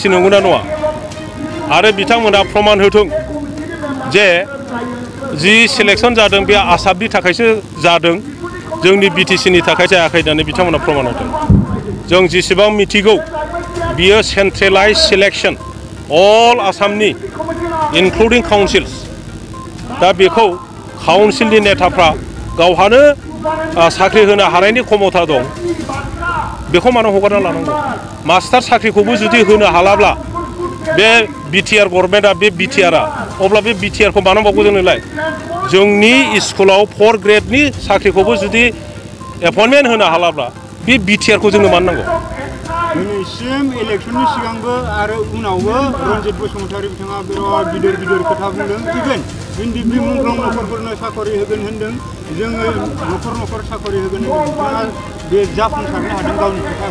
Policy नंगौना नङा आरो बिथांमोना प्रमाण होथों जे जि सिलेक्शन जादों बे आसामनि थाखायसो जादों जोंनि बिटिसिनि थाखाय जायाखै होननानै बिथांमोना प्रमाण होथों जों जेसेबां मिथिगौ बियो सेन्ट्रेलाइज सिलेक्शन अल आसामनि इनक्लुडिं काउन्सिल्स दा बेखौ काउन्सिलनि नेताफ्रा गावहानो साख्रि होनो हानायनि क्षमता दं बेखौ मानो हगारना लानांगौ मास्टार साख्रिखौबो जुदि होनो हालाब्ला बे बिटिआर गभर्नमेन्टआ बे बिटिआरआ अब्ला बे बिटिआरखौ मानो नांबावगौ जोंनोलाय जोंनि स्कुलाव 4 ग्रेडनि साख्रिखौबो जुदि एपइन्टमेन्ट होनो हालाब्ला बे बिटिआरखौ जोंनो मानो नांगौ दिनैसिम इलेक्शननि सिगांबो आरो उनावबो रन्जित बसुमतारी बिथाङा बिराद गिदिर गिदिर खोथा बुंदों इभेन इन्दिबि मुंख्लं नखरफोरनो साखरि होगोन होनदों जोङो नखर साखरि होगोन बिथाङा बे जाफुंसारनो हादों गावनि खोथा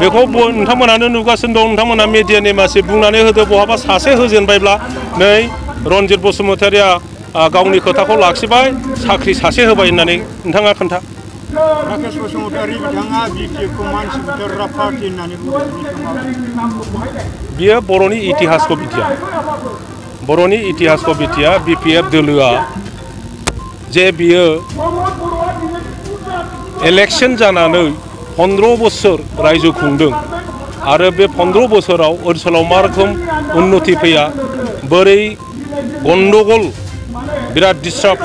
बेखौ नोंथांमोनानो नुगासिनो दं नोंथांमोना मिडियानि मानसि बुंनानै होदो बहाबा सासे होजेनबायब्ला नै रन्जित बसुमतारीया गावनि खोथाखौ लाखिबाय साख्रि सासे होबाय होननानै नोंथाङा खोन्था राकेश बसुमतारी बिथाङा बिटिएफखौ मानसि बुथारग्रा पार्टी होननानै बुंदों बियो बर'नि इतिहासखौ मिथिया बर'नि इतिहासखौ मिथिया बिपिएफ दोलोआ जे बियो इलेक्शन जानानै 15 बोसोर रायजो खुंदों आरो बे 15 बोसोराव ओनसोलाव मा रोखोम उन्नति फैया बोरै गन्डगोल बिराद डिस्टार्ब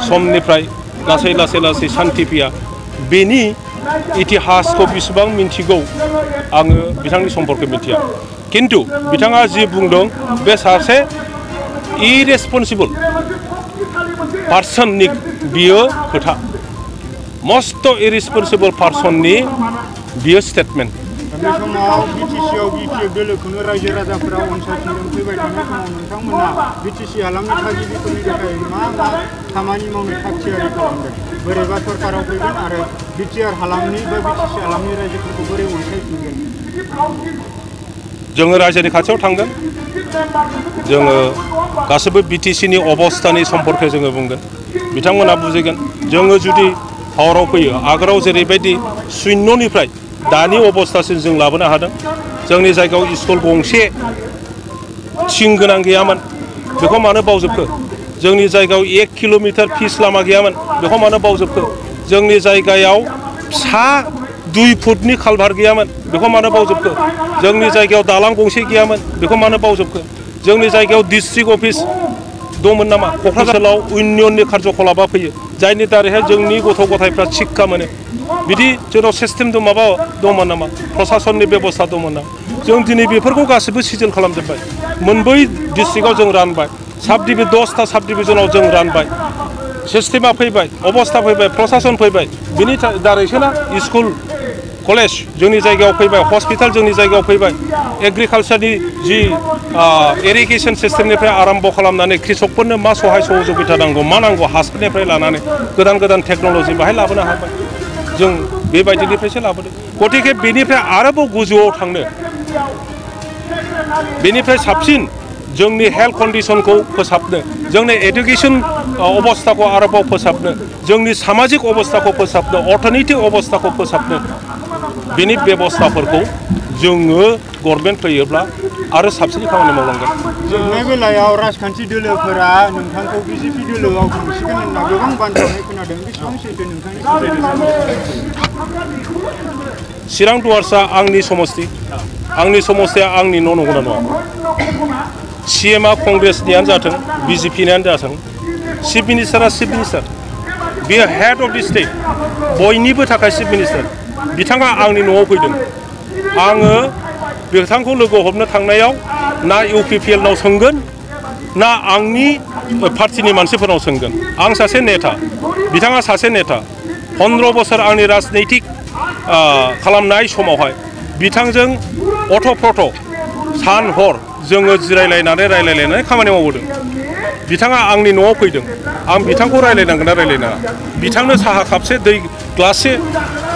समनिफ्राय लासै शान्ति फैया बेनि इतिहासखौ बेसेबां मिन्थिगौ आङो बिथांनि सम्पर्क मिथिया किन्तु बिथाङा जि बुंदों बे सासे इरेसपन्सिबल पार्सननि बियो खोथा मस्ट इरेसपन्सिबल पार्सननि बियो स्टेटमेन्ट बे समाव बिटिसिआव बिटिएफ दोलोखौनो रायजो राजाफोरा अनसायफिनदों फैबाय थानाय समाव नोंथांमोना बिटिसि हालामनि थागिबिफोरनि थाखाय मा खामानि मावनो थागथियारि खालामदों बोरैबा सरकाराव फैगोन आरो बिटिआर हालामनि बा बिटिसि हालामनि रायजोफोरखौ बोरै अनसायफिनगोन जोङो रायजोनि खाथियाव थांगोन जोङो गासैबो बिटिसिनि अबस्थानि सम्पर्के जोङो बुंगोन बिथांमोना बुजिगोन जोङो जुदि पावाराव फैयो आगोलाव जेरैबायदि शून्यनिफ्राय दानि अबस्थासिम जों लाबोनो हादों जोंनि जायगायाव स्कुल गंसे थिं गोनां गैयामोन बेखौ मानो बावजोबखो जोंनि जायगायाव 1 किल'मिटार फिस लामा गैयामोन बेखौ मानो बावजोबखो जोंनि जायगायाव फिसा 2 फुटनि कालभार गैयामोन बेखौ मानो बावजोबखो जोंनि जायगायाव दालां गंसे गैयामोन बेखौ मानो बावजोबखो जोंनि जायगायाव डिस्ट्रिक्ट अफिस दंमोन नामा क'क्राझाराव इउनियननि कार्यकलापा फैयो जायनि दारैहाय जोंनि गथ' गथायफ्रा शिक्षा मोनो बिदि जोंनाव सिस्टेम दं माबा दंमोन नामा प्रशासननि बेबस्था दंमोन नामा जों दिनै बेफोरखौ गासैबो सिजोल खालामजोब्बाय मोनबै डिस्ट्रिक्टआव जों रानबाय साब डिभिजन 10टा साब डिभिजनाव जों रानबाय सिस्टेमा फैबाय अबस्था फैबाय प्रशासन फैबाय बिनि दारैसोना स्कुल कलेज जोंनि जायगायाव फैबाय हस्पिटाल जोंनि जायगायाव फैबाय एग्रिकालचारनि जि इरिगेसन सिस्टेमनिफ्राय आरम्भ खालामनानै कृषकफोरनो मा सहाय सहযোगिता नांगौ मा नांगौ हासारनिफ्राय लानानै गोदान टेक्न'लजि बाहाय लाबोनो हाबाय जों बेबायदिनिफ्रायसो लाबोदों गतिके बेनिफ्राय आरोबाव गोजौआव थांनो बेनिफ्राय साबसिन जोंनि हेल्थ कन्डिशनखौ फोसाबनो जोंनि एडुकेसन अबस्थाखौ आरोबाव फोसाबनो जोंनि सामाजिक अबस्थाखौ फोसाबनो अर्थनैतिक अबस्थाखौ फोसाबनो बेनि बेबस्थाफोरखौ जोङो गभर्नमेन्ट फैयोब्ला आरो साबसिन खामानि मावलांगोन जोबनाय बेलायाव राजखान्थि दोलोफोरा नोंथांखौ बिजेपि दोलोआव थांसिगोन होनना गोबां बानजायनाय खोनादों बेसेबां सैथो नोंथांनि चिरां दुवारसा आंनि समस्तिया आंनि न' नंगौना नङा CMआ कंग्रेसनियानो जाथों बिजेपिनियानो जाथों चिफ मिनिस्टारा चिफ मिनिस्टार बियो हेड अफ दि स्टेट बयनिबो थाखाय चिफ मिनिस्टार बिथाङा आंनि न'आव फैदों आङो बिथांखौ लोगो हमनो थांनायाव ना UPPLनाव सोंगोन ना आंनि पार्टिनि मानसिफोरनाव सोंगोन आं सासे नेता बिथाङा सासे नेता 15 बोसोर आंनि राजनैतिक खालामनाय समावहाय बिथांजों अथ'प्रथ' सान हर जोङो रायलायनानै खामानि मावबोदों बिथाङा आंनि न'आव फैदों आं बिथांखौ रायलायनांगोन ना रायलायनाङा बिथांनो साहा कापसे दै ग्लाससे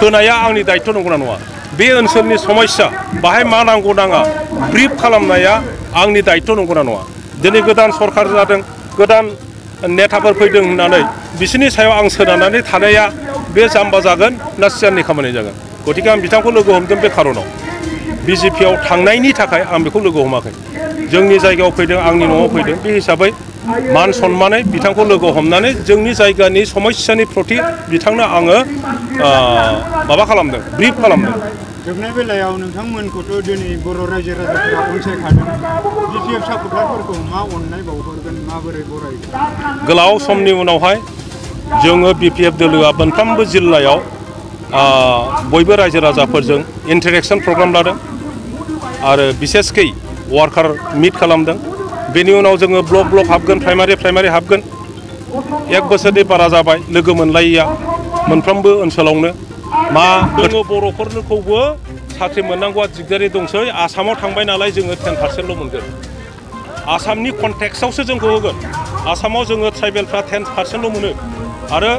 होनाया आंनि दायित्व नंगौना नङा बे ओनसोलनि समस्या बाहाय मा नांगौ नाङा ब्रिफ खालामनाया आंनि दायित्व नंगौना नङा दिनै गोदान सरकार जादों गोदान नेताफोर फैदों होननानै बिसोरनि सायाव आं सोनारनानै थानाया बे जाम्बा जागोन ना सियारनि खामानि जागोन गतिके आं बिथांखौ लोगो हमदों बे खारनाव बिजेपियाव थांनायनि थाखाय आं बेखौ लोगो हमाखै जोंनि जायगायाव फैदों आंनि न'आव फैदों बे हिसाबै मान सन्मानै बिथांखौ लोगो हमनानै जोंनि जायगानि समस्यानि प्रति बिथांनो आङो माबा खालामदों ब्रिफ खालामदों जोबनाय बेलायाव नोंथांमोनखौथ' दिनै बर' रायजो राजाफोरा अनसायखादों बिपिएफ सापर्टारफोरखौ मा अननाय बावहरगोन माबोरै बरायगोन गोलाव समनि उनावहाय जोङो बिपिएफ दोलोआ मोनफ्रोमबो जिल्लायाव बयबो रायजो राजाफोरजों इन्टारेक्शन प्रग्राम लादों आरो बिसेसकै वार्कार मिट खालामदों बेनि उनाव जोङो ब्लक ब्लक हाबगोन प्राइमारि हाबगोन 1 बोसोरनि बारा जाबाय लोगो मोनलायिया मोनफ्रोमबो ओनसोलावनो मा जोङो बर'फोरखौबो साख्रि मोननांगौआ दिगदारि दंसै आसामाव थांबाय नालाय जोङो 10%ल' मोनगोन आसामनि कन्टेक्सआवसो जोंखौ होगोन आसामाव जोङो ट्राइबेलफ्रा 10%ल' मोनो आरो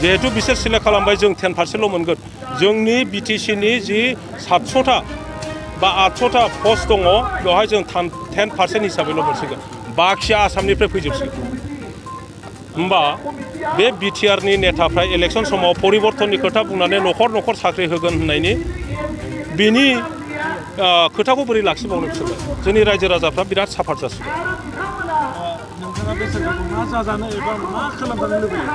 जिहेतु बिसोर सिलेक्ट खालामबाय जों 10%ल' मोनगोन जोंनि बिटिसिनि जि 700टा बा 800टा पस्ट दङ बेवहाय जों 10% हिसाबैल' मोनसिगोन बाखिया आसामनिफ्राय फैजोबसिगोन होमबा बे बिटिआरनि नेताफ्रा इलेक्शन समाव परिबर्तननि खोथा बुंनानै न'खर साख्रि होगोन होननायनि बिनि खोथाखौ बोरै लाखिबावनो बिसोरलाय जोंनि रायजो राजाफ्रा बिराद साफार जासिगोन नोंथाङा बे सोरखारखौ मा जाजानो एबा मा खालामजानो लुबैयो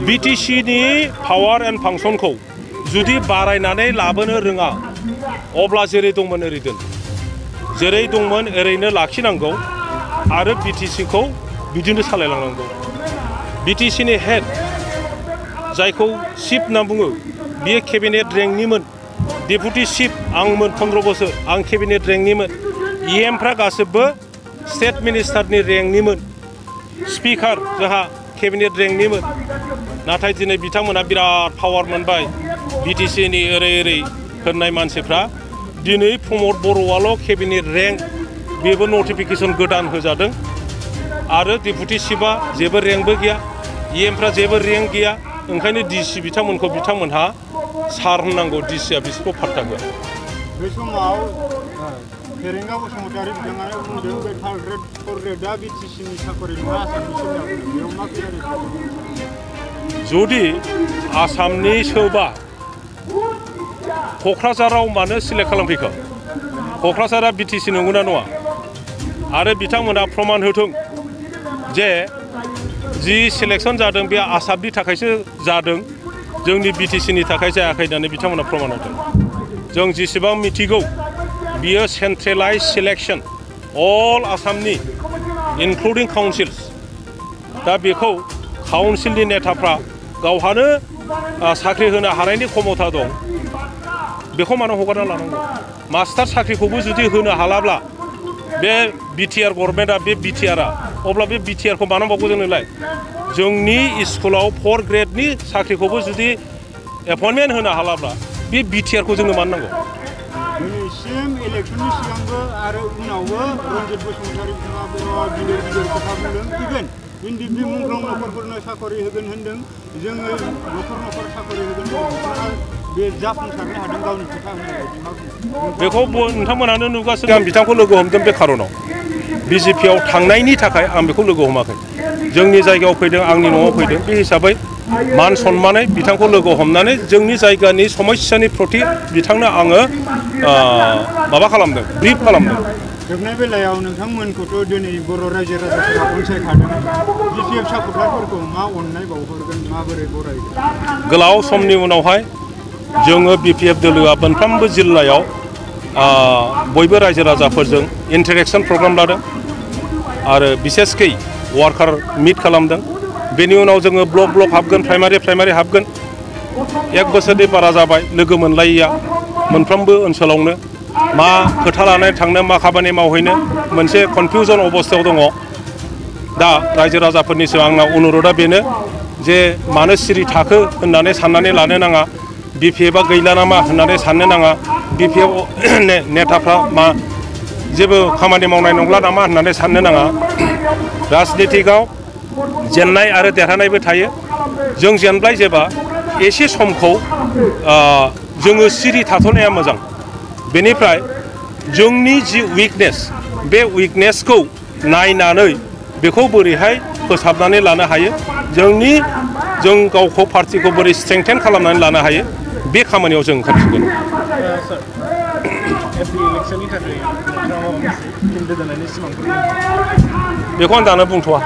बिटिसिनि पावार एन्ड फांसनखौ जुदि बारायनानै लाबोनो रोङा अब्ला जेरै दंमोन ओरै दोन जेरै दंमोन ओरैनो लाखिनांगौ आरो बिटिसिखौ बिदिनो सालायलांनांगौ बिटिसिनि हेड जायखौ चिफ होनना बुङो बियो केबिनेट रेंकनिमोन डेपुटि चिफ आंमोन 15 बोसोर आं केबिनेट रेंकनिमोन इएमफ्रा गासिबो स्टेट मिनिस्टारनि रेंकनिमोन स्पिकार जोंहा केबिनेट रेंकनिमोन नाथाय दिनै बिथांमोना बिराद पावार मोनबाय बिटिसिनि ओरै होननाय मानसिफ्रा दिनै प्रमद बर'आल' केबिनेट रेंक बेबो नटिफिकेसन गोदान होजादों आरो डेपुटि चिफआ जेबो रेंकबो गैया इएमफ्रा जेबो रेंक गैया ओंखायनो डिसि बिथांमोनहा सार होननांगौ डिसिआ बिसोरखौ पात्ता होआ बे समाव फेरेंगा बसुमतारी बिथाङा बुंदों बे थार्ड ग्रेड 4 ग्रेडआ बिटिसिनि साकरि नङा आसामनि सोरना बेयाव मा जुदि आसामनि सोरबा क'क्राझाराव मानो सिलेक्ट खालामफैखो क'क्राझारा बिटिसि नंगौना नङा आरो बिथांमोना प्रमान होथों जे जि सिलेक्शन जादों बे आसामनि थाखायसो जादों जोंनि बिटिसिनि थाखाय जायाखै होननानै बिथांमोना प्रमान होथों जों जेसेबां मिथिगौ बियो सेन्ट्रेलाइज सिलेक्शन अल आसामनि इनक्लुडिं काउन्सिल्स दा बेखौ काउन्सिलनि नेताफ्रा गावहानो साख्रि होनो हानायनि क्षमता दं बेखौ मानो हगारना लानांगौ मास्टार साख्रिखौबो जुदि होनो हालाब्ला बे बिटिआर गभर्नमेन्टआ बे बिटिआरआ अब्ला बे बिटिआरखौ मानो नांबावगौ जोंनोलाय जोंनि स्कुलाव 4 ग्रेडनि साख्रिखौबो जुदि एपइन्टमेन्ट होनो हालाब्ला बे बिटिआरखौ जोंनो मानो नांगौ दिनैसिम इलेक्शननि सिगांबो आरो उनावबो रन्जित बसुमतारी बिथाङा बिराद गिदिर खोथा बुंदों इभेन इन्दिबि मुंख्लं नखरफोरनो साकरि होगोन होनदों जोङो नखर साकरि होगोन बे जाफुंसारनो हादों गावनि खोथा होननाय बेखौ नोंथांमोनानो नुगासिनो आं बिथांखौ लोगो हमदों बे खारनाव बिजेपियाव थांनायनि थाखाय आं बेखौ लोगो हमाखै जोंनि जायगायाव फैदों आंनि न'आव फैदों बे हिसाबै मान सन्मानै बिथांखौ लोगो हमनानै जोंनि जायगानि समस्यानि प्रति बिथांनो आङो माबा खालामदों ब्रिफ खालामदों जोबनाय बेलायाव नोंथांमोनखौथ' दिनै बर' रायजो राजाफोरा अनसायखादों बिपिएफ सापर्टारफोरखौ मा अननाय बावहरगोन माबोरै बरायगोन गोलाव समनि उनावहाय जोङो बिपिएफ दोलोआ मोनफ्रोमबो जिल्लायाव बयबो रायजो राजाफोरजों इन्टारेक्शन प्रग्राम लादों आरो बिसेसकै वार्कार मिट खालामदों बेनि उनाव जोङो ब्लक ब्लक हाबगोन प्राइमारि हाबगोन 1 बोसोरनि बारा जाबाय लोगो मोनलायिया मोनफ्रोमबो ओनसोलावनो मा खोथा लानानै थांनो मा खामानि मावहैनो मोनसे कनफिउजन अबस्थायाव दङ दा रायजो राजाफोरनिसिम आंना अनुर'धआ बेनो जे मानो सिरि थाखो होननानै साननानै लानो नाङा बिपिएफआ गैला नामा होननानै साननो नाङा बिपिएफ नेताफ्रा मा जेबो खामानि मावनाय नंला नामा होननानै साननो नाङा राजनितिकआव जेननाय आरो देरहानायबो थायो जों जेनबाय जेबा एसे समखौ जोङो सिरि थाथ'नाया मोजां बेनिफ्राय जोंनि जि उइकनेस बे उइकनेसखौ नायनानै बेखौ बोरैहाय फोसाबनानै लानो हायो जों गावखौ पार्टिखौ बोरै स्ट्रेंथेन खालामनानै लानो हायो बे खामानियाव जों ओंखारफिनगोन फैगौ इलेक्सननि थाखाय नोंथाङा माबा मोनसे फिल्ड दोननायनि सिमांफोर दं? बेखौ आं दानो बुंथ'वा।